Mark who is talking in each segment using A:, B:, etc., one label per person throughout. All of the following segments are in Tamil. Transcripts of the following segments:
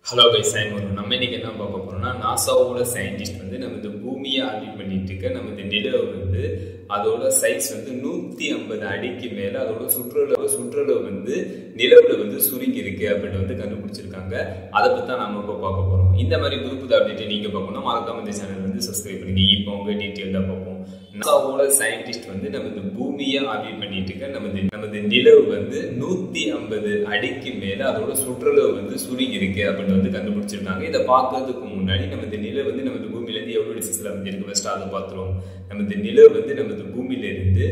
A: ஹலோ கைஸ், நம்ம இன்னைக்கு என்ன பார்க்க போறோம்னா, நாசாவோட சயின்டிஸ்ட் வந்து நம்ம இந்த பூமியை ஆர்பிட் பண்ணிட்டு இருக்க நம்ம இந்த நிலவு வந்து அதோட சைஸ் வந்து 150 அடிக்கு மேல அதோட சுற்றளவு வந்து நிலவுல வந்து சுருங்கி இருக்கு அப்படின்னு வந்து கண்டுபிடிச்சிருக்காங்க. அதை பத்தி தான் நம்ம இப்போ பார்க்க போறோம். இந்த மாதிரி புது அப்டேட் நீங்க பார்க்கணும், மறக்காம இந்த சேனல் வந்து சப்ஸ்கிரைப் பண்ணுங்க. இப்போ உங்க டீட்டெயிலா பார்ப்போம். நாசாவோட சயின்டிஸ்ட் வந்து நம்ம இந்த பூமியை ஆர்பிட் பண்ணிட்டு இருக்க நம்ம இந்த நிலவு வந்து 150 அடிக்கு மேல அதோட சுற்றளவு வந்து சுருங்கி இருக்கு அப்படின்னு வந்து கண்டுபிடிச்சிருக்காங்க. இதை பார்க்கறதுக்கு முன்னாடி நம்ம இந்த நிலவு வந்து நம்ம இந்த பூமியில இருந்து எவ்வளவு டிஸ்டன்ஸ்ல அமைஞ்சிருக்கு ஃபர்ஸ்ட் அதை பார்த்துருவோம். நம்ம இந்த நிலவு வந்து நம்ம இந்த பூமியில இருந்து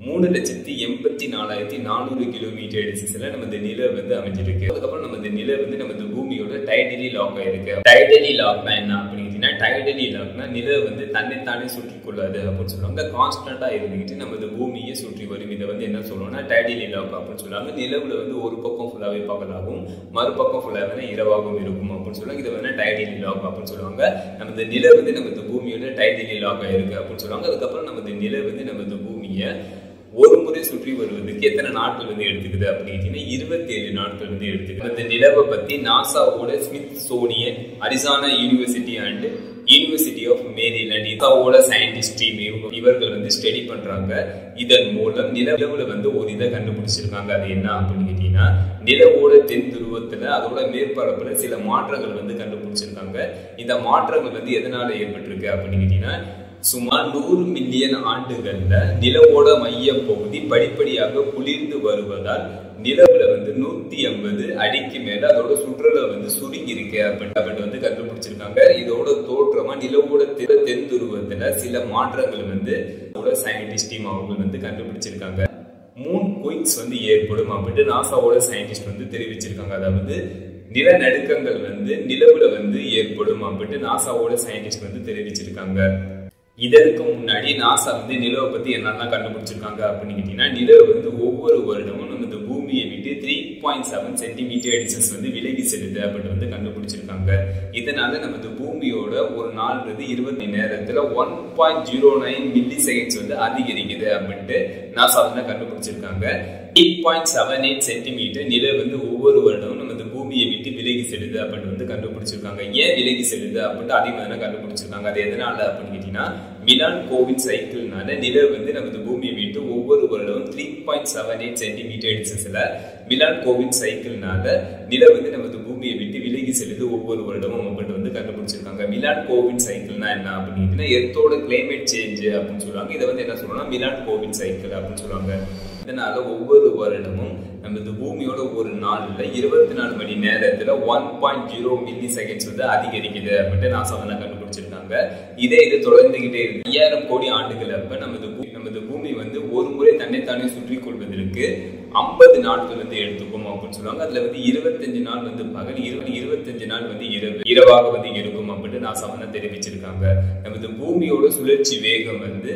A: 3,84,400 கிலோமீட்டர் டிஸ்டன்ஸ்ல நம்ம இந்த நிலவு வந்து அமைஞ்சிருக்கு. அதுக்கப்புறம் நம்ம இந்த நிலவு வந்து நம்ம இந்த பூமியோட டைடலி லாக் ஆயிருக்கு. டைடலி லாக்னா என்ன அப்படின்னா, டைடலி லாக்னா நிலவு வந்து தன்னைத்தானே சுற்றி கொள்ளாது அப்படின்னு சொல்லுவாங்க. கான்ஸ்டன்டா இருந்துகிட்டு நம்ம இந்த பூமியை சுற்றி வரும். இதை வந்து என்ன சொல்லுவோம்னா டைடலி லாக் அப்படின்னு சொல்லுவாங்க. நிலவுல வந்து ஒரு பக்கம் ஃபுல்லாவே பகலாகவும் மறுபக்கம் ஃபுல்லாவே இரவாகவும் இருக்கும் அப்படின்னு சொல்லுவாங்க. இதை வந்து டைடலி லாக் அப்படின்னு சொல்லுவாங்க. நம்ம இந்த நிலவு வந்து நம்ம இந்த பூமியோட டைடலி லாக் ஆயிருக்கு அப்படின்னு சொல்லுவாங்க. அதுக்கப்புறம் நம்ம இந்த நிலவு வந்து நம்ம இந்த பூமியை ஒரு முறை சுற்றி வருவதற்கு எத்தனை நாட்கள் வந்து எடுத்துக்குது அப்படின்னு 27 நாட்கள் வந்து எடுத்துக்குது. அந்த நிலவை பத்தி நாசாவோட Smithsonian, Arizona University and University of Maryland நாசாவோட சயின்டிஸ்ட் டீம் இவர்கள் வந்து ஸ்டடி பண்றாங்க. இதன் மூலம் நிலவுல வந்து ஒரு இதை கண்டுபிடிச்சிருக்காங்க. அது என்ன அப்படின்னு கேட்டீங்கன்னா, நிலவோட தென் துருவத்துல அதோட மேற்பரப்புல சில மாற்றங்கள் வந்து கண்டுபிடிச்சிருக்காங்க. இந்த மாற்றங்கள் வந்து எதனால ஏற்பட்டிருக்கு அப்படின்னு கேட்டீங்கன்னா, சுமார் 100 மில்லியன் ஆண்டுகள்ல நிலவோட மைய பகுதி படிப்படியாக குளிர்ந்து வருவதால் நிலவுல வந்து 150 அடிக்கு மேல அதோட சுற்றளவு வந்து சுருங்கி இருக்கு அப்படின்னு வந்து கண்டுபிடிச்சிருக்காங்க. இதோட தோற்றமா நிலவோட தென் துருவத்துல சில மாற்றங்கள் வந்து சயின்டிஸ்ட் டீம் அவங்க வந்து கண்டுபிடிச்சிருக்காங்க. மூன் குயிக்ஸ் வந்து ஏற்படும் அப்படின்னு நாசாவோட சயின்டிஸ்ட் வந்து தெரிவிச்சிருக்காங்க. அதாவது நிலநடுக்கங்கள் வந்து நிலவுல வந்து ஏற்படும் அப்படின்னு நாசாவோட சயின்டிஸ்ட் வந்து தெரிவிச்சிருக்காங்க. இதற்கு முன்னாடி நாசா வந்து நிலவை பத்தி என்னெல்லாம் கண்டுபிடிச்சிருக்காங்க அப்படின்னு கேட்டீங்கன்னா, நிலவு வந்து ஒவ்வொரு வருடமும் நம்ம இந்த பூமியை விட்டு 3.7 சென்டிமீட்டர் டிஸ்டன்ஸ் வந்து விலகி செல்லுது அப்படின்னு வந்து கண்டுபிடிச்சிருக்காங்க. இதனால நம்ம இந்த பூமியோட ஒரு நாள் வந்து 20 மணி நேரத்துல 1.09 மில்லி செகண்ட்ஸ் வந்து அதிகரிக்குது அப்படின்ட்டு நாசா வந்து கண்டுபிடிச்சிருக்காங்க. 8.78 சென்டிமீட்டர் நிலவு வந்து ஒவ்வொரு வருடமும் நம்ம இந்த பூமியை விட்டு விலகி செல்லுது அப்படின்னு வந்து கண்டுபிடிச்சிருக்காங்க. ஏன் விலகி செல்லுது அப்படின்ட்டு அதிகமாக கண்டுபிடிச்சிருக்காங்க. அது எதனால அப்படின்னு கேட்டீங்கன்னா, மிலான் கோவிட் சைக்கிள்னால நிலவு வந்து நம்ம இந்த பூமியை விட்டு ஒவ்வொரு வருடமும் 3.78 சென்டிமீட்டர் டிஸ்டன்ஸ்ல மிலான் கோவிட் சைக்கிள்னால நிலவு வந்து நம்ம இந்த பூமியை விட்டு விலகி செல்லுது ஒவ்வொரு வருடமும் அப்படின்னு வந்து கண்டுபிடிச்சிருக்காங்க. மிலான் கோவிட் சைக்கிள்னா என்ன அப்படின்னு எர்த்தோட கிளைமேட் சேஞ்ச் அப்படின்னு சொல்லுவாங்க. இதை வந்து என்ன சொல்றோம்னா மிலான் கோவிட் சைக்கிள் அப்படின்னு சொல்லுவாங்க. இதனால ஒவ்வொரு வருடமும் நம்ம இந்த பூமியோட ஒரு நாள்ல 24 மணி நேரத்துல 1.0 மில்லி செகண்ட்ஸ் வந்து அதிகரிக்குது அப்படின்னு நாசா வந்து கண்டுபிடிச்சிருக்காங்க. இது தொடர்ந்துகிட்டே இருக்கு. 5000 கோடி ஆண்டுகள் அப்ப நம்ம இந்த பூமி வந்து ஒரு முறை தன்னைத்தானே சுற்றி கொள்வதற்கு 50 நாட்கள் வந்து எடுத்துக்கும் அப்படின்னு சொல்லுவாங்க. அதுல வந்து 25 நாள் வந்து பகல், 25 நாள் வந்து இரவாக வந்து இருக்கும் அப்படின்னு நாசா வந்து தெரிவிச்சிருக்காங்க. நம்ம இந்த பூமியோட சுழற்சி வேகம் வந்து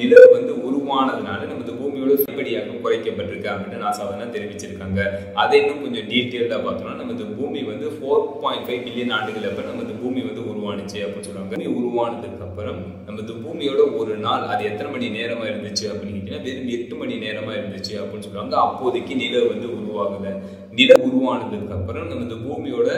A: நிலவு வந்து உருவானதுனால நம்ம இந்த பூமியோட படிப்படியாக குறைக்கப்பட்டிருக்கு அப்படின்னு நாசா வந்து தெரிவிச்சிருக்காங்க. அதை இன்னும் கொஞ்சம் டீட்டெயிலா பார்த்தோம்னா, நம்ம இந்த பூமி வந்து 4.5 பில்லியன் ஆண்டுகள் அப்ப நம்ம இந்த பூமி வந்து உருவானுச்சு அப்படின்னு சொல்லுவாங்க. பூமி உருவானதுக்கு அப்புறம் நம்ம இந்த பூமியோட ஒரு நாள் அது எத்தனை மணி நேரமா இருந்துச்சு அப்படின்னு கேட்டீங்கன்னா, வெறும் 8 மணி நேரமா இருந்துச்சு அப்படின்னு சொல்லுவாங்க. அப்போதைக்கு நிலவு வந்து உருவாகல. நிலவு உருவானதுக்கு அப்புறம் நம்ம இந்த பூமியோட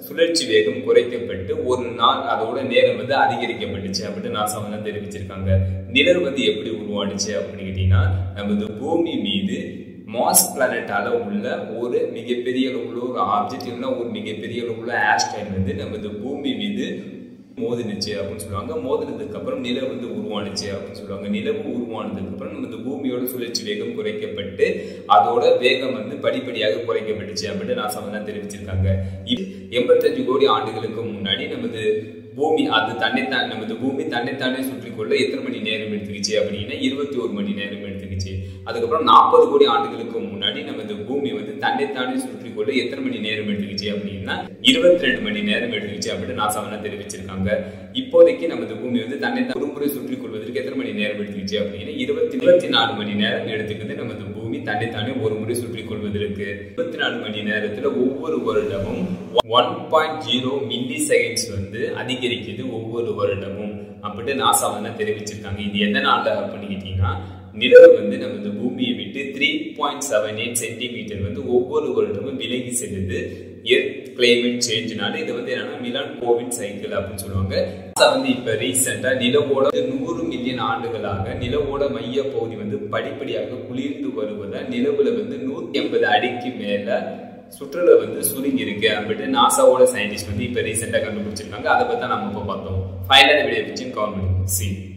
A: சுழற்சி வேகம் குறைக்கப்பட்டு ஒரு நாள் அதோட நேரம் வந்து அதிகரிக்கப்பட்டுச்சு அப்படின்னு நாசா வந்து தெரிவிச்சிருக்காங்க. நிலவு வந்து எப்படி உருவானுச்சு அப்படின்னு கேட்டீங்கன்னா, நம்ம இந்த பூமி மீது மார்ஸ் பிளானட்டால உள்ள ஒரு மிகப்பெரிய உள்ள ஒரு ஆப்ஜெக்ட் இல்லைன்னா ஒரு மிகப்பெரிய உள்ள ஆஸ்ட்ராய்டு வந்து நம்ம இந்த பூமி மீது மோதினுச்சு அப்படின்னு சொல்லுவாங்க. மோதினதுக்கு அப்புறம் நிலவு வந்து உருவானுச்சு அப்படின்னு சொல்லுவாங்க. நிலவு உருவானதுக்கு அப்புறம் நம்ம இந்த பூமியோட சுழற்சி வேகம் குறைக்கப்பட்டு அதோட வேகம் வந்து படிப்படியாக குறைக்கப்பட்டுச்சு அப்படின்னு நாசா வந்து தெரிவிச்சிருக்காங்க. இது 85 கோடி ஆண்டுகளுக்கு முன்னாடி நமது பூமி அது நமது பூமி தன்னைத்தானே சுற்றி கொள்ள எத்தனை மணி நேரம் எடுத்துக்கிச்சு அப்படின்னா 21 மணி நேரம் எடுத்துக்கிச்சு. அதுக்கப்புறம் 40 கோடி ஆண்டுகளுக்கு முன்னாடி நமது பூமி வந்து தன்னைத்தானே சுற்றி கொள்ள எத்தனை மணி நேரம் எடுத்துக்கிச்சு அப்படின்னா 22 மணி நேரம் எடுத்துக்கிச்சு அப்படின்னு நாசா வந்து தெரிவிச்சிருக்காங்க. இப்போதைக்கு நமது பூமி வந்து தன்னைத்தான் ஒரு முறை சுற்றி கொள்வதற்கு எத்தனை மணி நேரம் எடுத்துக்கிச்சு அப்படின்னா 24 மணி நேரம் எடுத்துக்கிது. நமது பூமி தன்னைத்தானே ஒரு முறை சுற்றி கொள்வதற்கு 24 மணி நேரத்துல ஒவ்வொரு வருடமும் 1.0 மில்லி செகண்ட்ஸ் வந்து அதிகரிக்குது ஒவ்வொரு வருடமும் அப்படின்னு நாசா வந்து தெரிவிச்சிருக்காங்க. இது எதனால அப்படின்னு கேட்டீங்கன்னா, நிலவு வந்து நம்ம இந்த பூமியை விட்டு 3.78 சென்டிமீட்டர் வந்து ஒவ்வொரு வருடமும் விலகி செல்லுது. எர்த் கிளைமேட் சேஞ்ச்னால இது வந்து என்னன்னா மிலான்கோவிட் சைக்கிள் அப்படின்னு சொல்லுவாங்க. வந்து இப்ப ரீசெண்டா நிலவோட 100 மில்லியன் ஆண்டுகளாக நிலவோட மைய பகுதி வந்து படிப்படியாக குளிர்ந்து வருவதால் நிலவுல வந்து 180 அடிக்கு மேல சுற்றுலா வந்து சுருங்கி இருக்கு அப்படின்ட்டு நாசாவோட சயின்டிஸ்ட் வந்து இப்ப ரீசெண்டா கண்டுபிடிச்சிருக்காங்க. அதை பத்தி நம்ம இப்ப பார்த்தோம். ஃபைனல் வீடியோ பிடிச்சி கமெண்ட் பண்ணுங்க. See you.